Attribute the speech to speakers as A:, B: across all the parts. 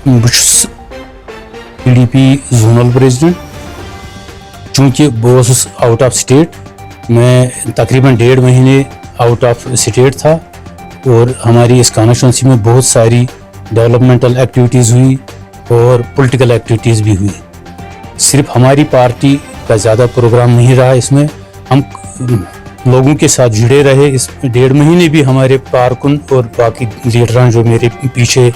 A: بس PDP zonal president. چونکہ بہت آؤٹ آف اسٹیٹ، میں تقریباً 1.5 مہینے آؤٹ آف اسٹیٹ تھا، اور ہماری اس کانسٹیچوئنسی میں بہت ساری ڈیولپمنٹل ایکٹیویٹیز ہوئی اور پولیٹیکل ایکٹیویٹیز بھی ہوئی. صرف ہماری پارٹی کا زیادہ پروگرام نہیں رہا، اس میں ہم لوگوں کے ساتھ جڑے رہے. اس 1.5 مہینے بھی ہمارے کارکن اور باقی لیڈران جو میرے پیچھے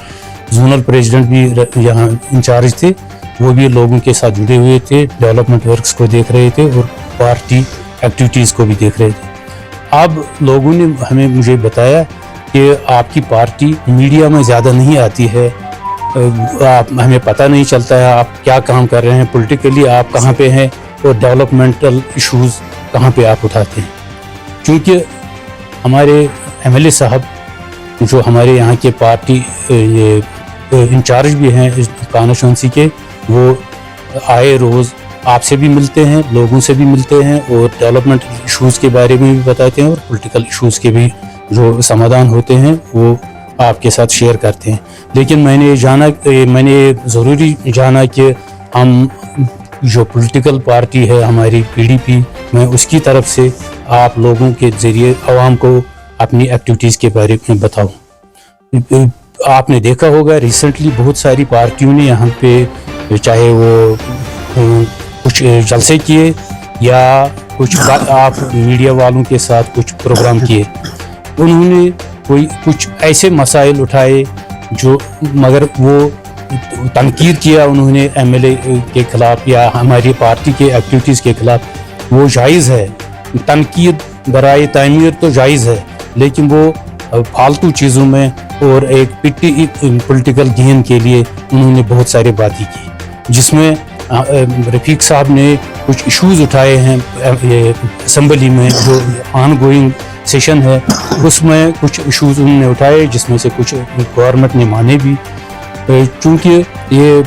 A: زونل پریزیڈنٹ بھی یہاں انچارج تھے، وہ بھی لوگوں کے ساتھ جڑے ہوئے تھے، ڈیولپمنٹ ورکس کو دیکھ رہے تھے اور پارٹی ایکٹیویٹیز کو بھی دیکھ رہے تھے. اب لوگوں نے مجھے بتایا کہ آپ کی پارٹی میڈیا میں زیادہ نہیں آتی ہے، ہمیں پتہ نہیں چلتا ہے آپ کیا کام کر رہے ہیں، پولیٹیکلی آپ کہاں پہ ہیں اور ڈیولپمنٹل ایشوز کہاں پہ آپ اٹھاتے ہیں. کیونکہ ہمارے MLA صاحب جو ہمارے یہاں کے پارٹی انچارج بھی ہیں کانسٹیچوئنسی کے، وہ آئے روز آپ سے بھی ملتے ہیں، لوگوں سے بھی ملتے ہیں، اور ڈیولپمنٹ ایشوز کے بارے میں بھی بتاتے ہیں، اور پولیٹیکل ایشوز کے بھی جو سمادھان ہوتے ہیں وہ آپ کے ساتھ شیئر کرتے ہیں. لیکن میں نے ضروری جانا کہ ہم جو پولیٹیکل پارٹی ہے ہماری PDP، میں اس کی طرف سے آپ لوگوں کے ذریعے عوام کو اپنی ایکٹیویٹیز کے بارے میں بتاؤں. آپ نے دیکھا ہوگا ریسنٹلی بہت ساری پارٹیوں نے یہاں پہ چاہے وہ کچھ جلسے کیے یا کچھ آپ میڈیا والوں کے ساتھ کچھ پروگرام کیے، انہوں نے کچھ ایسے مسائل اٹھائے جو مگر وہ تنقید کیا انہوں نے MLA کے خلاف یا ہماری پارٹی کے ایکٹیویٹیز کے خلاف. وہ جائز ہے، تنقید برائے تعمیر تو جائز ہے، لیکن وہ فالتو چیزوں میں اور ایک پولیٹیکل گین کے لیے انہوں نے بہت ساری باتیں کی، جس میں رفیق صاحب نے کچھ ایشوز اٹھائے ہیں اسمبلی میں، جو آن گوئنگ سیشن ہے اس میں کچھ ایشوز انہوں نے اٹھائے، جس میں سے کچھ گورنمنٹ نے مانے بھی. چونکہ یہ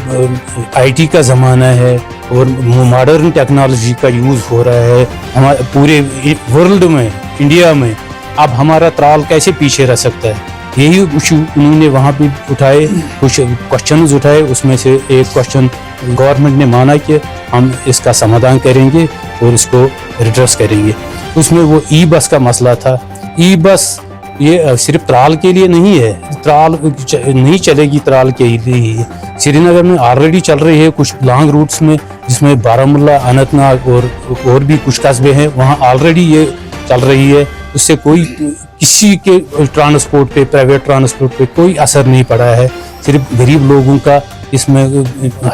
A: IT کا زمانہ ہے اور ماڈرن ٹیکنالوجی کا یوز ہو رہا ہے ہمارے پورے ورلڈ میں، انڈیا میں، اب ہمارا ترال کیسے پیچھے رہ سکتا ہے. یہی ایشو انہوں نے وہاں پہ اٹھائے، کچھ کوشچنز اٹھائے. اس میں سے ایک کوشچن گورنمنٹ نے مانا کہ ہم اس کا سمادھان کریں گے اور اس کو ریڈریس کریں گے. اس میں وہ بس کا مسئلہ تھا. بس یہ صرف ترال کے لیے نہیں ہے، ترال نہیں چلے گی ترال کے لیے، سری نگر میں آلریڈی چل رہی ہے کچھ لانگ روٹس میں، جس میں بارہمولہ، اننت ناگ اور بھی کچھ قصبے ہیں، وہاں آلریڈی یہ چل رہی ہے. اس سے کوئی کسی کے ٹرانسپورٹ پہ، پرائیویٹ ٹرانسپورٹ پہ کوئی اثر نہیں پڑا ہے. صرف غریب لوگوں کا اس میں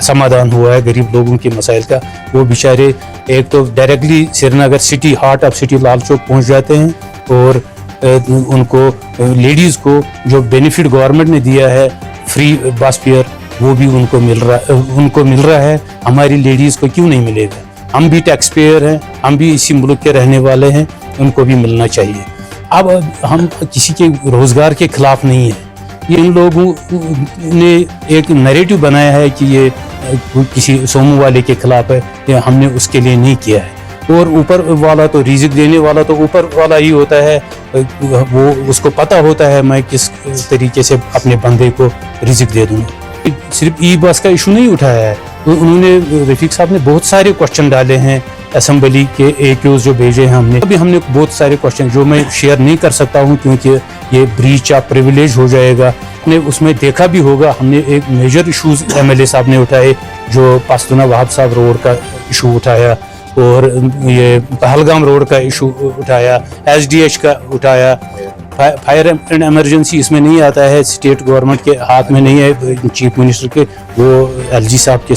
A: سمادھان ہوا ہے، غریب لوگوں کے مسائل کا. وہ بیچارے ایک تو directly Sri Nagar city, heart of city Lal Chowk پہنچ جاتے ہیں، اور ان کو لیڈیز کو جو بینیفٹ گورنمنٹ نے دیا ہے فری بس فیئر، وہ بھی ان کو مل رہا ہے. ہماری لیڈیز کو کیوں نہیں ملے گا؟ ہم بھی ٹیکس پیئر ہیں، ہم بھی اسی ملک کے رہنے والے ہیں، ان کو بھی ملنا چاہیے. اب ہم کسی کے روزگار کے خلاف نہیں ہیں. یہ ان لوگوں نے ایک نیریٹو بنایا ہے کہ یہ کسی سومو والے کے خلاف ہے، یا ہم نے اس کے لیے نہیں کیا ہے. اور اوپر والا تو رزق دینے والا تو اوپر والا ہی ہوتا ہے، وہ اس کو پتہ ہوتا ہے میں کس طریقے سے اپنے بندے کو رزق دے دوں. صرف بس کا ایشو نہیں اٹھایا ہے، انہوں نے رفیق صاحب نے بہت سارے کوشچن ڈالے ہیں اسمبلی کے AQs جو بھیجے ہیں ہم نے بہت سارے کوشچن جو میں شیئر نہیں کر سکتا ہوں کیونکہ یہ بریچ آف پریویلیج ہو جائے گا. نے اس میں دیکھا بھی ہوگا، ہم نے ایک میجر ایشوز MLA صاحب نے اٹھائے، جو پاستونا وہاب صاحب روڈ کا ایشو اٹھایا، اور یہ پہلگام روڈ کا ایشو اٹھایا، SDH کا اٹھایا. فائر اینڈ ایمرجنسی اس میں نہیں آتا ہے، اسٹیٹ گورنمنٹ کے ہاتھ میں نہیں ہے، چیف منسٹر کے، وہ LG صاحب کے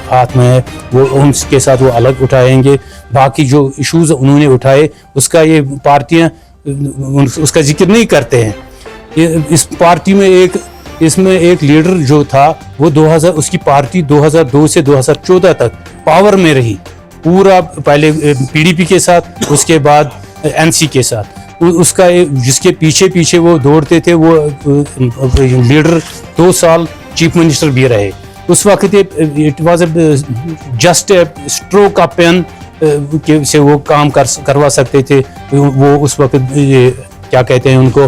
A: ہاتھ میں ہے، وہ ان کے ساتھ وہ الگ اٹھائیں گے. باقی جو ایشوز انہوں نے اٹھائے اس کا یہ پارٹیاں اس کا ذکر نہیں کرتے ہیں. اس پارٹی میں اس میں ایک لیڈر جو تھا وہ اس کی پارٹی 2002 سے 2014 تک پاور میں رہی، پورا پہلے PDP کے ساتھ، اس کے بعد NC کے ساتھ. اس کا جس کے پیچھے وہ دوڑتے تھے، وہ لیڈر 2 سال چیف منسٹر بھی رہے. اس وقت it was just a stroke of pen سے وہ کام کروا سکتے تھے. وہ اس وقت کیا کہتے ہیں ان کو،